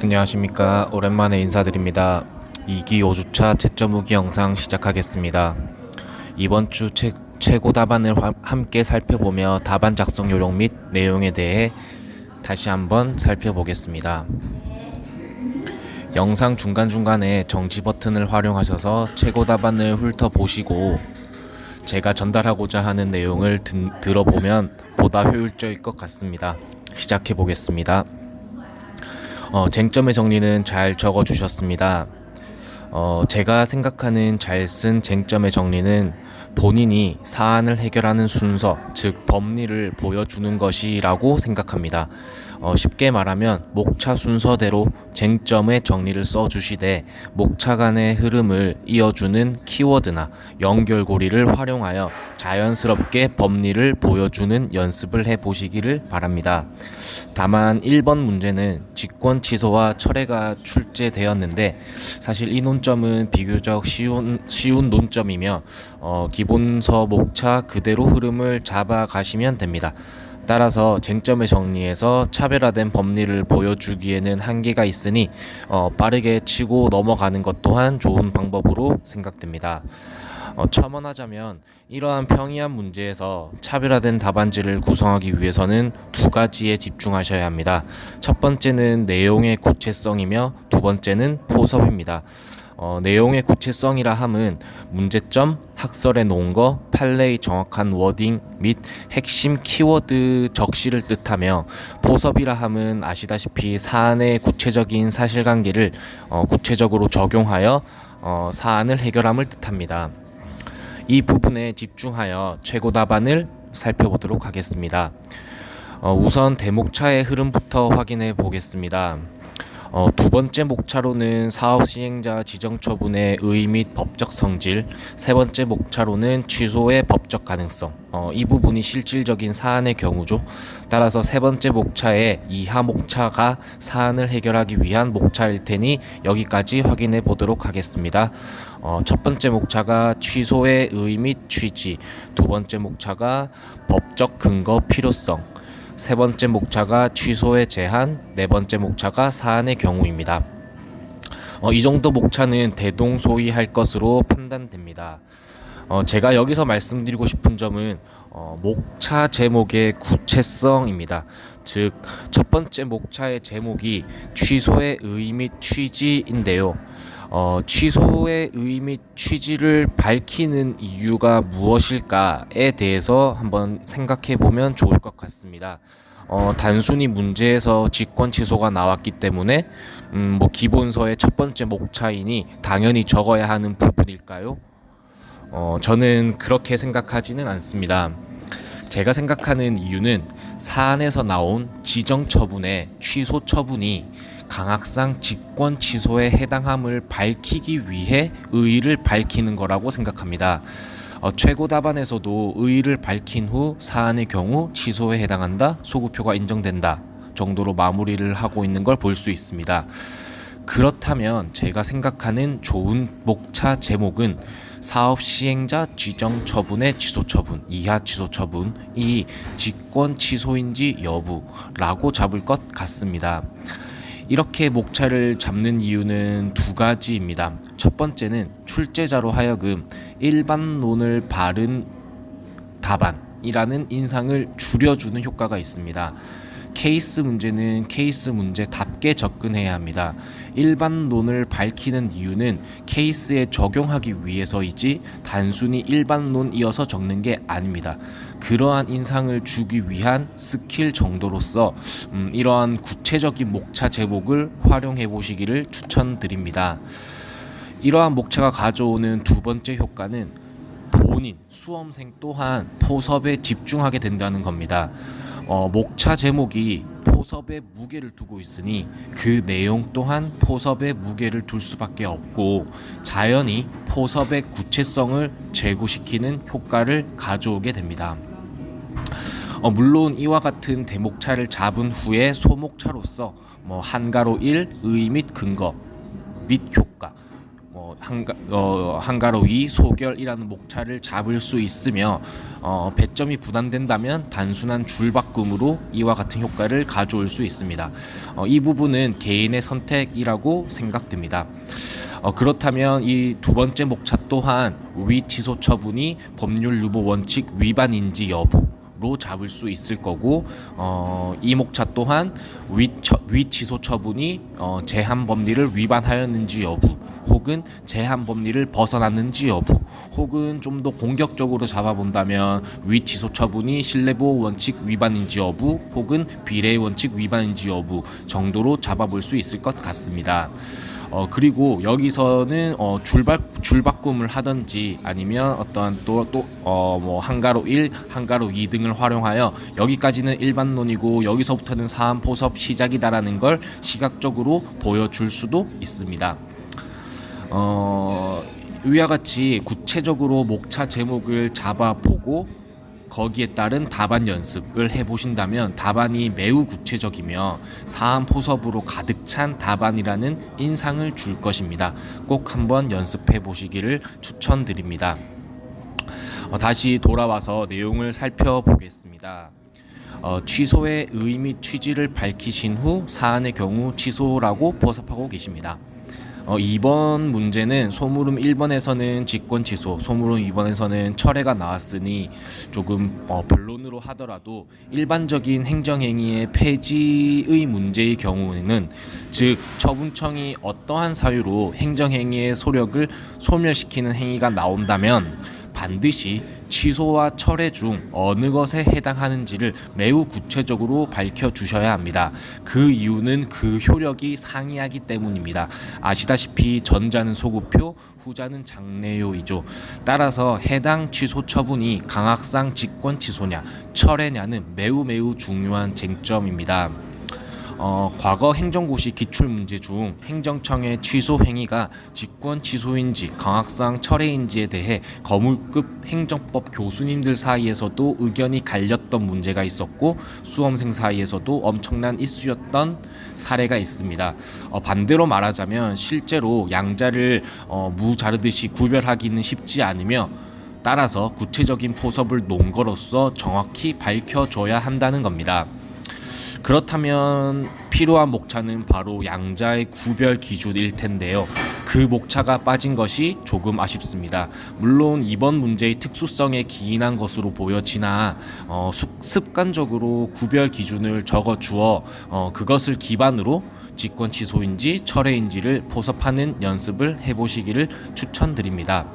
안녕하십니까. 오랜만에 인사드립니다. 2기 5주차 채점 후기 영상 시작하겠습니다. 이번 주 최고 답안을 함께 살펴보며 답안 작성 요령 및 내용에 대해 다시 한번 살펴보겠습니다. 영상 중간중간에 정지 버튼을 활용하셔서 최고 답안을 훑어보시고 제가 전달하고자 하는 내용을 들어보면 보다 효율적일 것 같습니다. 시작해 보겠습니다. 쟁점의 정리는 잘 적어주셨습니다. 제가 생각하는 잘 쓴 쟁점의 정리는 본인이 사안을 해결하는 순서, 즉 법리를 보여주는 것이라고 생각합니다. 쉽게 말하면 목차 순서대로 쟁점의 정리를 써주시되 목차 간의 흐름을 이어주는 키워드나 연결고리를 활용하여 자연스럽게 법리를 보여주는 연습을 해보시기를 바랍니다. 다만 1번 문제는 직권 취소와 철회가 출제되었는데 사실 이 논점은 비교적 쉬운 논점이며 기본서 목차 그대로 흐름을 잡아가시면 됩니다. 따라서 쟁점의 정리에서 차별화된 법리를 보여주기에는 한계가 있으니 빠르게 치고 넘어가는 것 또한 좋은 방법으로 생각됩니다. 첨언하자면 이러한 평이한 문제에서 차별화된 답안지를 구성하기 위해서는 두 가지에 집중하셔야 합니다. 첫 번째는 내용의 구체성이며 두 번째는 포섭입니다. 내용의 구체성이라 함은 문제점, 학설에 놓은 거, 판례의 정확한 워딩 및 핵심 키워드 적시를 뜻하며 포섭이라 함은 아시다시피 사안의 구체적인 사실관계를 구체적으로 적용하여 사안을 해결함을 뜻합니다. 이 부분에 집중하여 최고 답안을 살펴보도록 하겠습니다. 우선 대목차의 흐름부터 확인해 보겠습니다. 두 번째 목차로는 사업 시행자 지정 처분의 의 및 법적 성질, 세 번째 목차로는 취소의 법적 가능성. 이 부분이 실질적인 사안의 경우죠. 따라서 세 번째 목차의 이하 목차가 사안을 해결하기 위한 목차일 테니 여기까지 확인해 보도록 하겠습니다. 첫 번째 목차가 취소의 의 및 취지, 두 번째 목차가 법적 근거 필요성, 세 번째 목차가 취소의 제한, 네 번째 목차가 사안의 경우입니다. 이 정도 목차는 대동소이할 것으로 판단됩니다. 제가 여기서 말씀드리고 싶은 점은 목차 제목의 구체성입니다. 즉, 첫 번째 목차의 제목이 취소의 의 및 취지인데요. 취소의 의 및 취지를 밝히는 이유가 무엇일까에 대해서 한번 생각해 보면 좋을 것 같습니다. 단순히 문제에서 직권 취소가 나왔기 때문에 기본서의 첫 번째 목차이니 당연히 적어야 하는 부분일까요? 저는 그렇게 생각하지는 않습니다. 제가 생각하는 이유는 사안에서 나온 지정 처분의 취소 처분이 강학상 직권 취소에 해당함을 밝히기 위해 의의를 밝히는 거라고 생각합니다. 최고 답안에서도 의의를 밝힌 후 사안의 경우 취소에 해당한다, 소급표가 인정된다 정도로 마무리를 하고 있는 걸 볼 수 있습니다. 그렇다면 제가 생각하는 좋은 목차 제목은 사업 시행자 지정 처분의 취소 처분, 이하 취소 처분이 직권 취소인지 여부라고 잡을 것 같습니다. 이렇게 목차를 잡는 이유는 두 가지입니다. 첫 번째는 출제자로 하여금 일반론을 바른 답안이라는 인상을 줄여주는 효과가 있습니다. 케이스 문제는 케이스 문제답게 접근해야 합니다. 일반론을 밝히는 이유는 케이스에 적용하기 위해서이지 단순히 일반론이어서 적는 게 아닙니다. 그러한 인상을 주기 위한 스킬 정도로서 이러한 구체적인 목차 제목을 활용해 보시기를 추천드립니다. 이러한 목차가 가져오는 두 번째 효과는 본인, 수험생 또한 포섭에 집중하게 된다는 겁니다. 목차 제목이 포섭에 무게를 두고 있으니 그 내용 또한 포섭에 무게를 둘 수밖에 없고 자연히 포섭의 구체성을 제고시키는 효과를 가져오게 됩니다. 물론 이와 같은 대목차를 잡은 후에 소목차로서 한가로 1, 의 및 근거 및 효과 한가로이 소결이라는 목차를 잡을 수 있으며 배점이 부담된다면 단순한 줄바꿈으로 이와 같은 효과를 가져올 수 있습니다. 이 부분은 개인의 선택이라고 생각됩니다. 그렇다면 이 두 번째 목차 또한 위 취소 처분이 법률 유보 원칙 위반인지 여부로 잡을 수 있을 거고, 이 목차 또한 위 취소 처분이 제한 법리를 위반하였는지 여부, 혹은 제한 법리를 벗어났는지 여부, 혹은 좀 더 공격적으로 잡아본다면 위 취소 처분이 신뢰보호 원칙 위반인지 여부, 혹은 비례 원칙 위반인지 여부 정도로 잡아볼 수 있을 것 같습니다. 그리고 여기서는 줄바꿈을 하든지 아니면 어떠한 뭐 한가로 1, 한가로 2 등을 활용하여 여기까지는 일반론이고 여기서부터는 사안 포섭 시작이다라는 걸 시각적으로 보여줄 수도 있습니다. 위와 같이 구체적으로 목차 제목을 잡아보고 거기에 따른 답안 연습을 해보신다면 답안이 매우 구체적이며 사안 포섭으로 가득 찬 답안이라는 인상을 줄 것입니다. 꼭 한번 연습해 보시기를 추천드립니다. 다시 돌아와서 내용을 살펴보겠습니다. 취소의 의의 및 취지를 밝히신 후 사안의 경우 취소라고 포섭하고 계십니다. 이번 문제는 소물음 1번에서는 직권 취소, 소물음 2번에서는 철회가 나왔으니 조금 변론으로 하더라도 일반적인 행정행위의 폐지의 문제의 경우에는, 즉 처분청이 어떠한 사유로 행정행위의 소력을 소멸시키는 행위가 나온다면 반드시 취소와 철회 중 어느 것에 해당하는지를 매우 구체적으로 밝혀주셔야 합니다. 그 이유는 그 효력이 상이하기 때문입니다. 아시다시피 전자는 소급표, 후자는 장래요이죠. 따라서 해당 취소 처분이 강학상 직권 취소냐 철회냐는 매우 중요한 쟁점입니다. 과거 행정고시 기출문제 중 행정청의 취소 행위가 직권 취소인지 강학상 철회인지에 대해 거물급 행정법 교수님들 사이에서도 의견이 갈렸던 문제가 있었고 수험생 사이에서도 엄청난 이슈였던 사례가 있습니다. 반대로 말하자면 실제로 양자를 무 자르듯이 구별하기는 쉽지 않으며, 따라서 구체적인 포섭을 놓은 거로서 정확히 밝혀줘야 한다는 겁니다. 그렇다면 필요한 목차는 바로 양자의 구별 기준일 텐데요. 그 목차가 빠진 것이 조금 아쉽습니다. 물론 이번 문제의 특수성에 기인한 것으로 보여지나 습관적으로 구별 기준을 적어주어 그것을 기반으로 직권 취소인지 철회인지를 포섭하는 연습을 해보시기를 추천드립니다.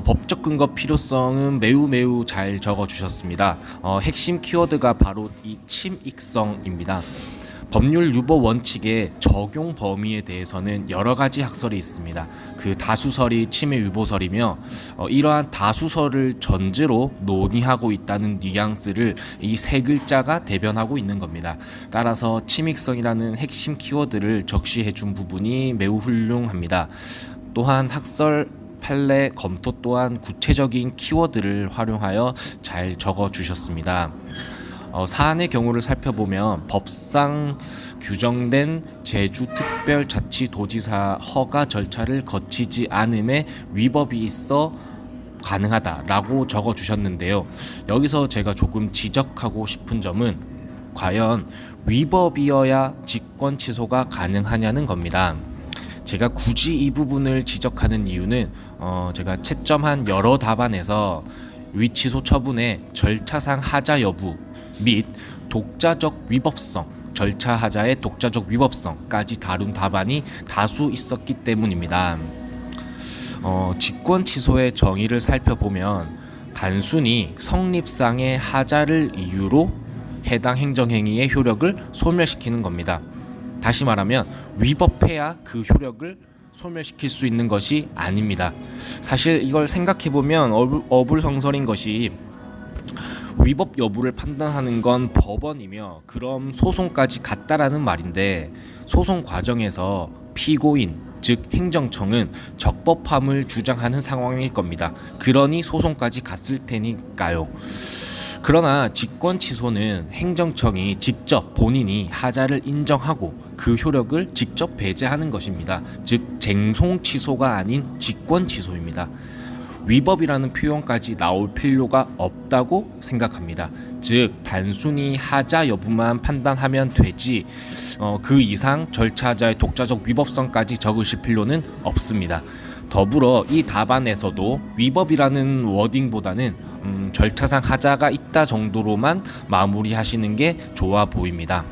법적 근거 필요성은 매우 잘 적어주셨습니다. 핵심 키워드가 바로 이 침익성입니다. 법률 유보 원칙의 적용 범위에 대해서는 여러 가지 학설이 있습니다. 그 다수설이 침해 유보설이며 이러한 다수설을 전제로 논의하고 있다는 뉘앙스를 이 세 글자가 대변하고 있는 겁니다. 따라서 침익성이라는 핵심 키워드를 적시해 준 부분이 매우 훌륭합니다. 또한 학설 판례 검토 또한 구체적인 키워드를 활용하여 잘 적어주셨습니다. 사안의 경우를 살펴보면 법상 규정된 제주특별자치도지사 허가 절차를 거치지 않음에 위법이 있어 가능하다라고 적어주셨는데요. 여기서 제가 조금 지적하고 싶은 점은 과연 위법이어야 직권 취소가 가능하냐는 겁니다. 제가 굳이 이 부분을 지적하는 이유는 제가 채점한 여러 답안에서 위취소 처분의 절차상 하자 여부 및 독자적 위법성, 절차 하자의 독자적 위법성까지 다룬 답안이 다수 있었기 때문입니다. 직권 취소의 정의를 살펴보면 단순히 성립상의 하자를 이유로 해당 행정행위의 효력을 소멸시키는 겁니다. 다시 말하면 위법해야 그 효력을 소멸시킬 수 있는 것이 아닙니다. 사실 이걸 생각해보면 어불성설인 것이 위법 여부를 판단하는 건 법원이며 그럼 소송까지 갔다라는 말인데, 소송 과정에서 피고인 즉 행정청은 적법함을 주장하는 상황일 겁니다. 그러니 소송까지 갔을 테니까요. 그러나 직권 취소는 행정청이 직접 본인이 하자를 인정하고 그 효력을 직접 배제하는 것입니다. 즉 쟁송 취소가 아닌 직권 취소입니다. 위법이라는 표현까지 나올 필요가 없다고 생각합니다. 즉 단순히 하자 여부만 판단하면 되지 그 이상 절차자의 독자적 위법성까지 적으실 필요는 없습니다. 더불어 이 답안에서도 위법이라는 워딩보다는 절차상 하자가 있다 정도로만 마무리하시는 게 좋아 보입니다.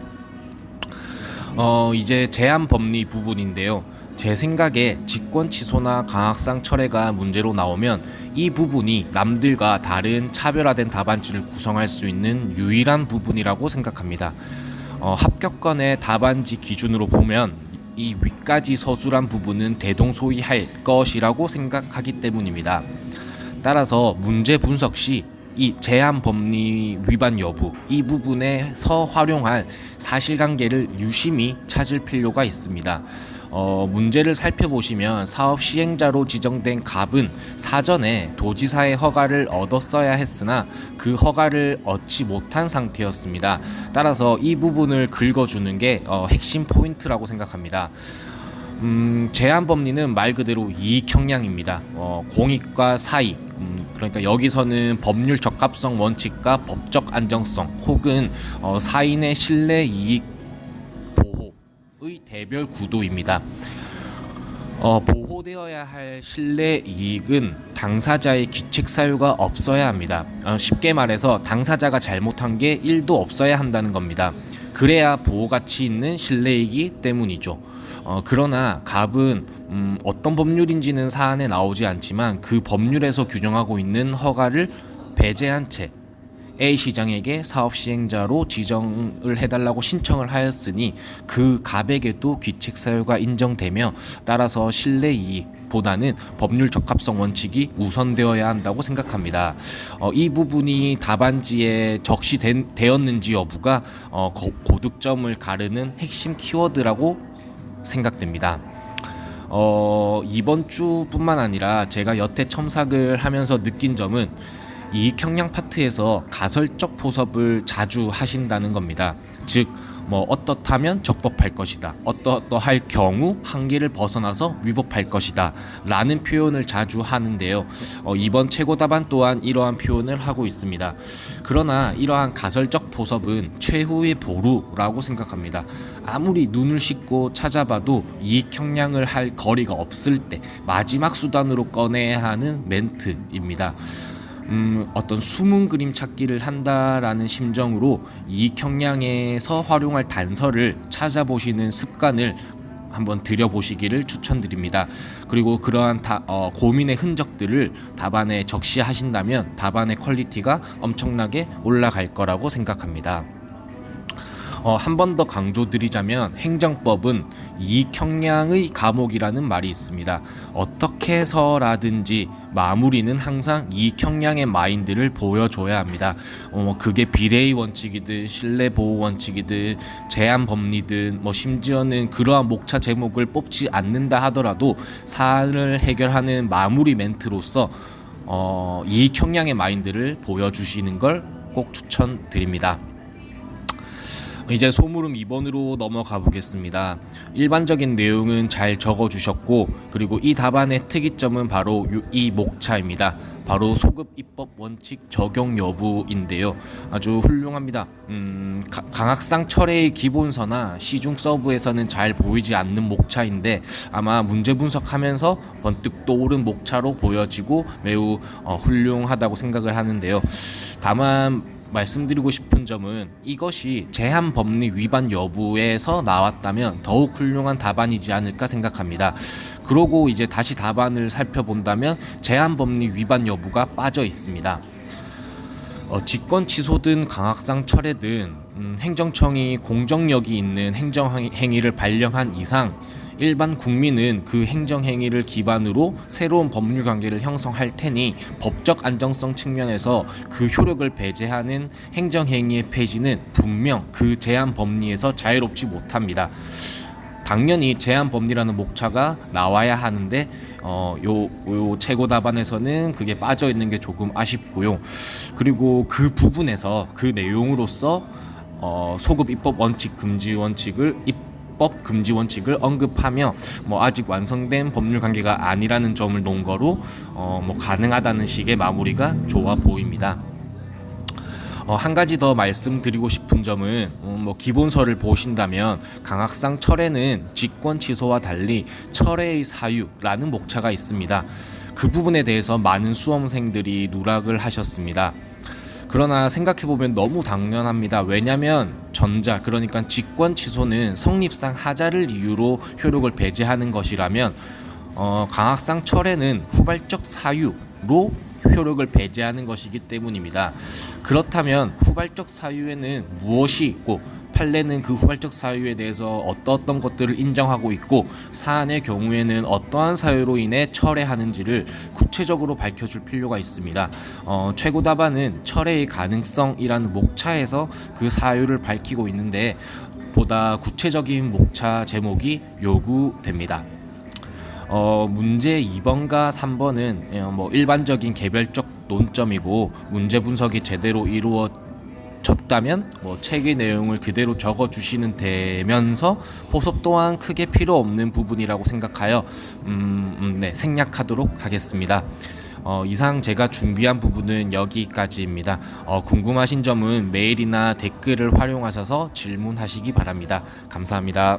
이제 제한 법리 부분인데요. 제 생각에 직권 취소나 강학상 철회가 문제로 나오면 이 부분이 남들과 다른 차별화된 답안지를 구성할 수 있는 유일한 부분이라고 생각합니다. 합격권의 답안지 기준으로 보면 이 위까지 서술한 부분은 대동소이할 것이라고 생각하기 때문입니다. 따라서 문제 분석 시 이 제한 법리 위반 여부 이 부분에서 활용할 사실관계를 유심히 찾을 필요가 있습니다. 문제를 살펴보시면 사업 시행자로 지정된 갑은 사전에 도지사의 허가를 얻었어야 했으나 그 허가를 얻지 못한 상태였습니다. 따라서 이 부분을 긁어주는 게 핵심 포인트라고 생각합니다. 제한 법리는 말 그대로 이익 형량입니다. 공익과 사익 그러니까 여기서는 법률 적합성 원칙과 법적 안정성 혹은 사인의 신뢰 이익 보호의 대별 구도입니다. 보호되어야 할 신뢰 이익은 당사자의 기책 사유가 없어야 합니다. 쉽게 말해서 당사자가 잘못한 게 1도 없어야 한다는 겁니다. 그래야 보호가치 있는 신뢰이기 때문이죠. 그러나 갑은 어떤 법률인지는 사안에 나오지 않지만 그 법률에서 규정하고 있는 허가를 배제한 채 A시장에게 사업 시행자로 지정을 해달라고 신청을 하였으니 그 갑에게도 귀책 사유가 인정되며 따라서 신뢰 이익보다는 법률 적합성 원칙이 우선되어야 한다고 생각합니다. 이 부분이 답안지에 적시되었는지 여부가 고득점을 가르는 핵심 키워드라고 생각됩니다. 이번 주뿐만 아니라 제가 여태 첨삭을 하면서 느낀 점은 이익 형량 파트에서 가설적 포섭을 자주 하신다는 겁니다. 즉 어떻다면 적법할 것이다, 어떠할 경우 한계를 벗어나서 위법할 것이다 라는 표현을 자주 하는데요. 이번 최고답안 또한 이러한 표현을 하고 있습니다. 그러나 이러한 가설적 포섭은 최후의 보루라고 생각합니다. 아무리 눈을 씻고 찾아봐도 이익 형량을 할 거리가 없을 때 마지막 수단으로 꺼내야 하는 멘트입니다. 어떤 숨은 그림 찾기를 한다라는 심정으로 이익 형량에서 활용할 단서를 찾아보시는 습관을 한번 들여보시기를 추천드립니다. 그리고 그러한 고민의 흔적들을 답안에 적시하신다면 답안의 퀄리티가 엄청나게 올라갈 거라고 생각합니다. 한 번 더 강조드리자면 행정법은 이익 형량의 감옥이라는 말이 있습니다. 어떻게 해서라든지 마무리는 항상 이익 형량의 마인드를 보여줘야 합니다. 그게 비례의 원칙이든 신뢰 보호 원칙이든 제한 법리든 심지어는 그러한 목차 제목을 뽑지 않는다 하더라도 사안을 해결하는 마무리 멘트로서 이익 형량의 마인드를 보여주시는 걸 꼭 추천드립니다. 이제 소물음 2번으로 넘어가 보겠습니다. 일반적인 내용은 잘 적어주셨고 그리고 이 답안의 특이점은 바로 이 목차입니다. 바로 소급 입법 원칙 적용 여부인데요. 아주 훌륭합니다. 강학상 철회의 기본서나 시중 서브에서는 잘 보이지 않는 목차인데 아마 문제 분석하면서 번뜩 떠오른 목차로 보여지고 매우 훌륭하다고 생각을 하는데요. 다만 말씀드리고 싶은 점은 이것이 제한 법리 위반 여부에서 나왔다면 더욱 훌륭한 답안이지 않을까 생각합니다. 그러고 이제 다시 답안을 살펴본다면 제한 법리 위반 여부가 빠져 있습니다. 직권 취소든 강학상 철회든 행정청이 공정력이 있는 행정행위를 발령한 이상 일반 국민은 그 행정행위를 기반으로 새로운 법률 관계를 형성할 테니 법적 안정성 측면에서 그 효력을 배제하는 행정행위의 폐지는 분명 그 제한 법리에서 자유롭지 못합니다. 당연히 제한 법리라는 목차가 나와야 하는데 요 최고 답안에서는 그게 빠져 있는 게 조금 아쉽고요. 그리고 그 부분에서 그 내용으로서 소급 입법 원칙 금지 원칙을 입법 금지 원칙을 언급하며 아직 완성된 법률 관계가 아니라는 점을 놓은 거로 가능하다는 식의 마무리가 좋아 보입니다. 한 가지 더 말씀드리고 싶은 점은 기본서를 보신다면 강학상 철회는 직권 취소와 달리 철회의 사유라는 목차가 있습니다. 그 부분에 대해서 많은 수험생들이 누락을 하셨습니다. 그러나 생각해보면 너무 당연합니다. 왜냐하면 전자, 그러니까 직권 취소는 성립상 하자를 이유로 효력을 배제하는 것이라면 강학상 철회는 후발적 사유로 효력을 배제하는 것이기 때문입니다. 그렇다면 후발적 사유에는 무엇이 있고 판례는 그 후발적 사유에 대해서 어떤 것들을 인정하고 있고 사안의 경우에는 어떠한 사유로 인해 철회하는지를 구체적으로 밝혀줄 필요가 있습니다. 최고 답안은 철회의 가능성이라는 목차에서 그 사유를 밝히고 있는데 보다 구체적인 목차 제목이 요구됩니다. 문제 2번과 3번은 일반적인 개별적 논점이고 문제 분석이 제대로 이루어졌다면 책의 내용을 그대로 적어주시는 되면서 포섭 또한 크게 필요 없는 부분이라고 생각하여 생략하도록 하겠습니다. 이상 제가 준비한 부분은 여기까지입니다. 궁금하신 점은 메일이나 댓글을 활용하셔서 질문하시기 바랍니다. 감사합니다.